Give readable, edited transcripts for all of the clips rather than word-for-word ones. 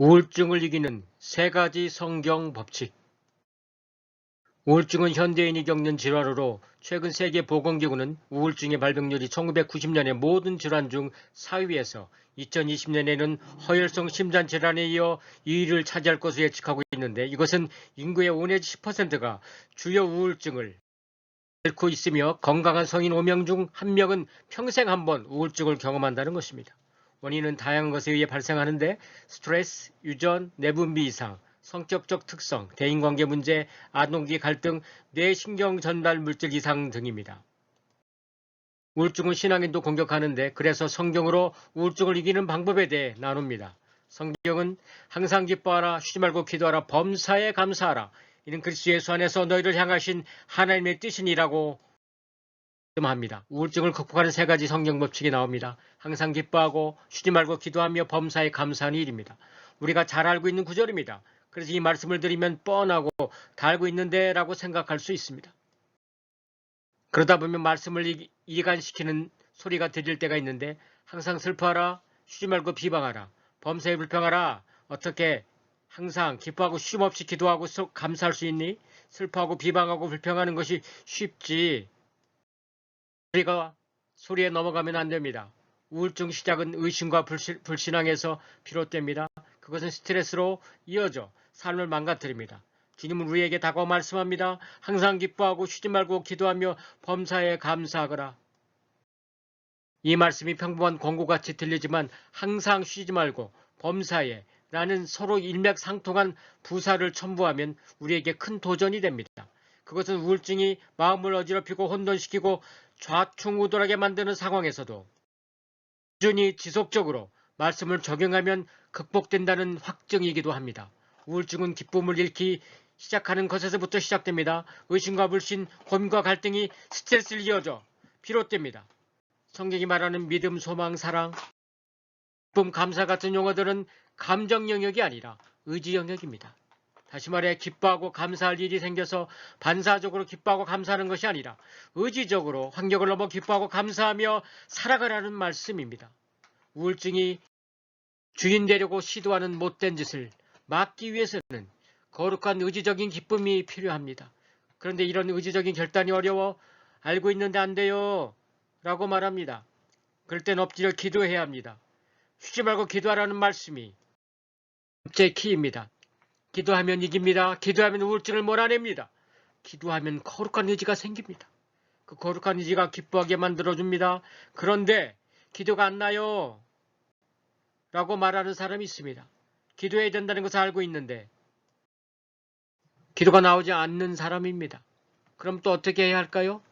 우울증을 이기는 3가지 성경 법칙. 우울증은 현대인이 겪는 질환으로 최근 세계보건기구는 우울증의 발병률이 1990년의 모든 질환 중 4위에서 2020년에는 허혈성 심장질환에 이어 2위를 차지할 것으로 예측하고 있는데, 이것은 인구의 5 내지 10%가 주요 우울증을 앓고 있으며 건강한 성인 5명 중 1명은 평생 한 번 우울증을 경험한다는 것입니다. 원인은 다양한 것에 의해 발생하는데, 스트레스, 유전, 내분비 이상, 성격적 특성, 대인관계 문제, 아동기 갈등, 뇌신경 전달 물질 이상 등입니다. 우울증은 신앙인도 공격하는데, 그래서 성경으로 우울증을 이기는 방법에 대해 나눕니다. 성경은 항상 기뻐하라, 쉬지 말고 기도하라, 범사에 감사하라. 이는 그리스도 예수 안에서 너희를 향하신 하나님의 뜻이니라고 합니다. 우울증을 극복하는 3가지 성경 법칙이 나옵니다. 항상 기뻐하고 쉬지 말고 기도하며 범사에 감사하는 일입니다. 우리가 잘 알고 있는 구절입니다. 그래서 이 말씀을 드리면 뻔하고 다 알고 있는데 라고 생각할 수 있습니다. 그러다 보면 말씀을 이간시키는 소리가 들릴 때가 있는데, 항상 슬퍼하라, 쉬지 말고 비방하라, 범사에 불평하라. 어떻게 항상 기뻐하고 쉼없이 기도하고 감사할 수 있니? 슬퍼하고 비방하고 불평하는 것이 쉽지. 우리가 소리에 넘어가면 안 됩니다. 우울증 시작은 의심과 불신앙에서 비롯됩니다. 그것은 스트레스로 이어져 삶을 망가뜨립니다. 주님은 우리에게 다가와 말씀합니다. 항상 기뻐하고 쉬지 말고 기도하며 범사에 감사하거라. 이 말씀이 평범한 권고같이 들리지만, 항상 쉬지 말고 범사에 라는 서로 일맥상통한 부사를 첨부하면 우리에게 큰 도전이 됩니다. 그것은 우울증이 마음을 어지럽히고 혼돈시키고 좌충우돌하게 만드는 상황에서도 꾸준히 지속적으로 말씀을 적용하면 극복된다는 확증이기도 합니다. 우울증은 기쁨을 잃기 시작하는 것에서부터 시작됩니다. 의심과 불신, 고민과 갈등이 스트레스를 이어져 비롯됩니다. 성경이 말하는 믿음, 소망, 사랑, 기쁨, 감사 같은 용어들은 감정 영역이 아니라 의지 영역입니다. 다시 말해, 기뻐하고 감사할 일이 생겨서 반사적으로 기뻐하고 감사하는 것이 아니라 의지적으로 환경을 넘어 기뻐하고 감사하며 살아가라는 말씀입니다. 우울증이 주인 되려고 시도하는 못된 짓을 막기 위해서는 거룩한 의지적인 기쁨이 필요합니다. 그런데 이런 의지적인 결단이 어려워 알고 있는데 안 돼요 라고 말합니다. 그럴 땐 엎드려 기도해야 합니다. 쉬지 말고 기도하라는 말씀이 제 키입니다. 기도하면 이깁니다. 기도하면 우울증을 몰아냅니다. 기도하면 거룩한 의지가 생깁니다. 그 거룩한 의지가 기뻐하게 만들어줍니다. 그런데 기도가 안 나요 라고 말하는 사람이 있습니다. 기도해야 된다는 것을 알고 있는데 기도가 나오지 않는 사람입니다. 그럼 또 어떻게 해야 할까요?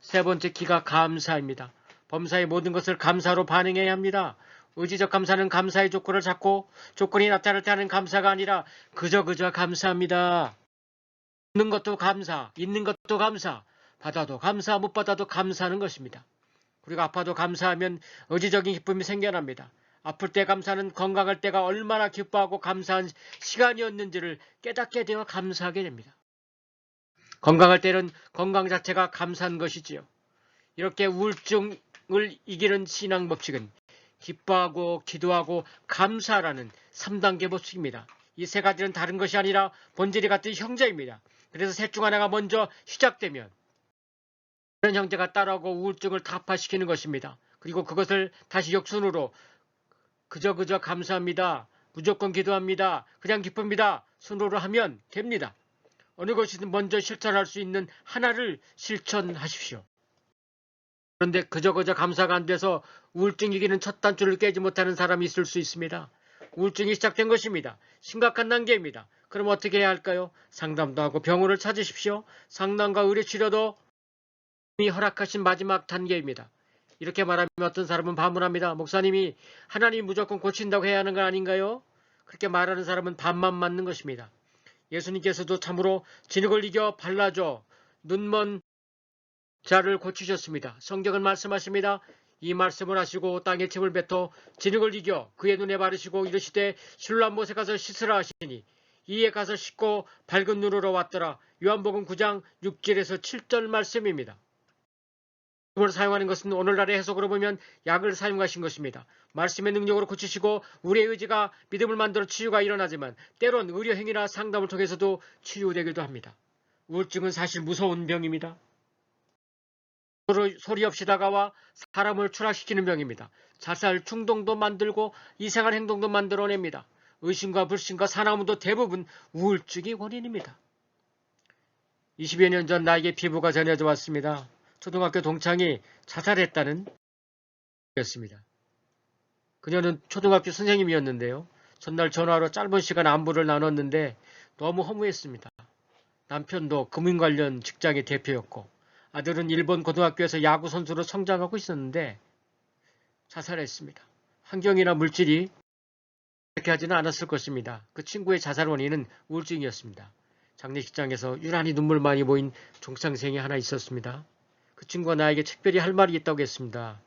3번째 키가 감사입니다. 범사의 모든 것을 감사로 반응해야 합니다. 의지적 감사는 감사의 조건을 찾고 조건이 나타날 때 하는 감사가 아니라 그저 감사합니다. 있는 것도 감사, 있는 것도 감사, 받아도 감사, 못 받아도 감사하는 것입니다. 우리가 아파도 감사하면 의지적인 기쁨이 생겨납니다. 아플 때 감사는 건강할 때가 얼마나 기뻐하고 감사한 시간이었는지를 깨닫게 되어 감사하게 됩니다. 건강할 때는 건강 자체가 감사한 것이지요. 이렇게 우울증을 이기는 신앙 법칙은 기뻐하고 기도하고 감사라는 3단계 법칙입니다. 이 3가지는 다른 것이 아니라 본질이 같은 형제입니다. 그래서 셋 중 하나가 먼저 시작되면 다른 형제가 따라오고 우울증을 타파시키는 것입니다. 그리고 그것을 다시 역순으로 그저 감사합니다, 무조건 기도합니다, 그냥 기쁩니다 순으로 하면 됩니다. 어느 것이든 먼저 실천할 수 있는 하나를 실천하십시오. 그런데 그저 감사가 안 돼서 우울증 이기는 첫 단추를 깨지 못하는 사람이 있을 수 있습니다. 우울증이 시작된 것입니다. 심각한 단계입니다. 그럼 어떻게 해야 할까요? 상담도 하고 병원을 찾으십시오. 상담과 의료치료도 이미 허락하신 마지막 단계입니다. 이렇게 말하면 어떤 사람은 반문합니다. 목사님이 하나님이 무조건 고친다고 해야 하는 거 아닌가요? 그렇게 말하는 사람은 반만 맞는 것입니다. 예수님께서도 참으로 진흙을 이겨 발라줘 눈먼 자를 고치셨습니다. 성경은 말씀하십니다. 이 말씀을 하시고 땅에 침을 뱉어 진흙을 이겨 그의 눈에 바르시고 이르시되 실로암 못에 가서 씻으라 하시니 이에 가서 씻고 밝은 눈으로 왔더라. 요한복음 9장 6절에서 7절 말씀입니다. 을 사용하는 것은 오늘날의 해석으로 보면 약을 사용하신 것입니다. 말씀의 능력으로 고치시고 우리의 의지가 믿음을 만들어 치유가 일어나지만 때론 의료행위나 상담을 통해서도 치유되기도 합니다. 우울증은 사실 무서운 병입니다. 소리 없이 다가와 사람을 추락시키는 병입니다. 자살 충동도 만들고 이상한 행동도 만들어냅니다. 의심과 불신과 사나움도 대부분 우울증이 원인입니다. 20여 년 전 나에게 피부가 전해져 왔습니다. 초등학교 동창이 자살했다는 였습니다. 그녀는 초등학교 선생님이었는데요. 전날 전화로 짧은 시간 안부를 나눴는데 너무 허무했습니다. 남편도 금융 관련 직장의 대표였고 아들은 일본 고등학교에서 야구 선수로 성장하고 있었는데 자살했습니다. 환경이나 물질이 그렇게 하지는 않았을 것입니다. 그 친구의 자살 원인은 우울증이었습니다. 장례식장에서 유난히 눈물 많이 보인 종창생이 하나 있었습니다. 그 친구가 나에게 특별히 할 말이 있다고 했습니다.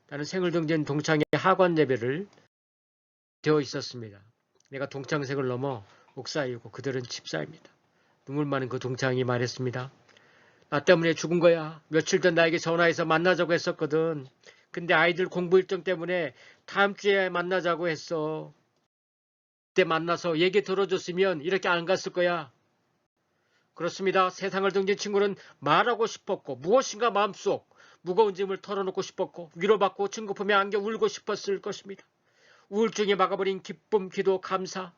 나는 생을 등진 동창의 하관 예배를 되어 있었습니다. 내가 동창생을 넘어 옥사이고 그들은 집사입니다. 눈물 많은 그 동창이 말했습니다. 나 때문에 죽은 거야. 며칠 전 나에게 전화해서 만나자고 했었거든. 근데 아이들 공부 일정 때문에 다음 주에 만나자고 했어. 그때 만나서 얘기 들어줬으면 이렇게 안 갔을 거야. 그렇습니다. 세상을 등진 친구는 말하고 싶었고 무엇인가 마음속 무거운 짐을 털어놓고 싶었고 위로받고 친구품에 안겨 울고 싶었을 것입니다. 우울증이 막아버린 기쁨, 기도, 감사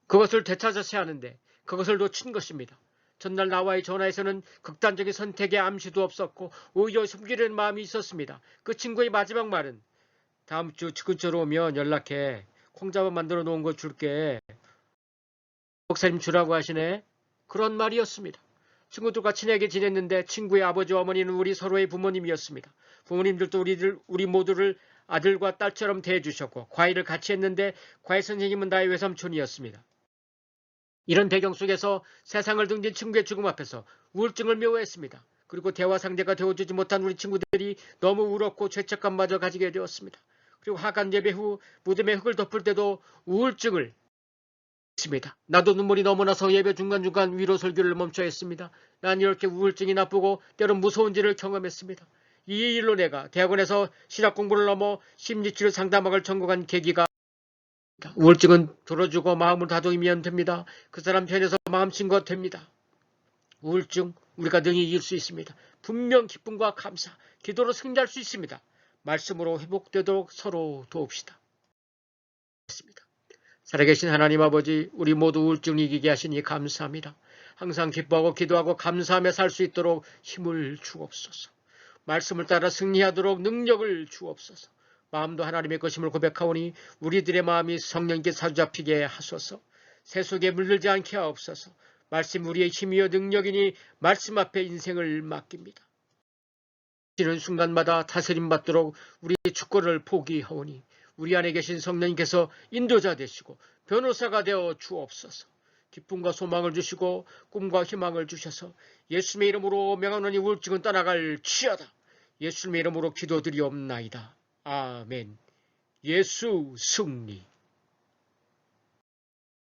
그것을 되찾았어야 하는데 그것을 놓친 것입니다. 전날 나와의 전화에서는 극단적인 선택의 암시도 없었고 오히려 숨기려는 마음이 있었습니다. 그 친구의 마지막 말은 다음 주 근처로 오면 연락해. 콩잡아 만들어 놓은 거 줄게. 목사님 주라고 하시네. 그런 말이었습니다. 친구들과 친하게 지냈는데 친구의 아버지와 어머니는 우리 서로의 부모님이었습니다. 부모님들도 우리 모두를 아들과 딸처럼 대해주셨고 과외를 같이 했는데 과외 선생님은 나의 외삼촌이었습니다. 이런 배경 속에서 세상을 등진 친구의 죽음 앞에서 우울증을 묘했습니다. 그리고 대화 상대가 되어주지 못한 우리 친구들이 너무 울었고 죄책감마저 가지게 되었습니다. 그리고 하간 예배 후 무덤에 흙을 덮을 때도 우울증을 했습니다. 나도 눈물이 너무 나서 예배 중간중간 위로 설교를 멈춰야 했습니다. 난 이렇게 우울증이 나쁘고 때론 무서운지를 경험했습니다. 이 일로 내가 대학원에서 신학 공부를 넘어 심리치료 상담학을 전공한 계기가 우울증은 들어주고 마음을 다독이면 됩니다. 그 사람 편에서 마음친구가 됩니다. 우울증 우리가 능히 이길 수 있습니다. 분명 기쁨과 감사, 기도로 승리할 수 있습니다. 말씀으로 회복되도록 서로 도웁시다. 살아계신 하나님 아버지, 우리 모두 우울증을 이기게 하시니 감사합니다. 항상 기뻐하고 기도하고 감사하며 살 수 있도록 힘을 주옵소서. 말씀을 따라 승리하도록 능력을 주옵소서. 마음도 하나님의 것임을 고백하오니 우리들의 마음이 성령께 사로잡히게 하소서. 세속에 물들지 않게 하옵소서. 말씀 우리의 힘이여 능력이니 말씀 앞에 인생을 맡깁니다. 지는 순간마다 다스림 받도록 우리의 주권을 포기하오니 우리 안에 계신 성령님께서 인도자 되시고 변호사가 되어 주옵소서. 기쁨과 소망을 주시고 꿈과 희망을 주셔서 예수님의 이름으로 명하노니 우울증은 떠나갈 치여다. 예수님의 이름으로 기도드리옵나이다. 아멘. 예수 승리.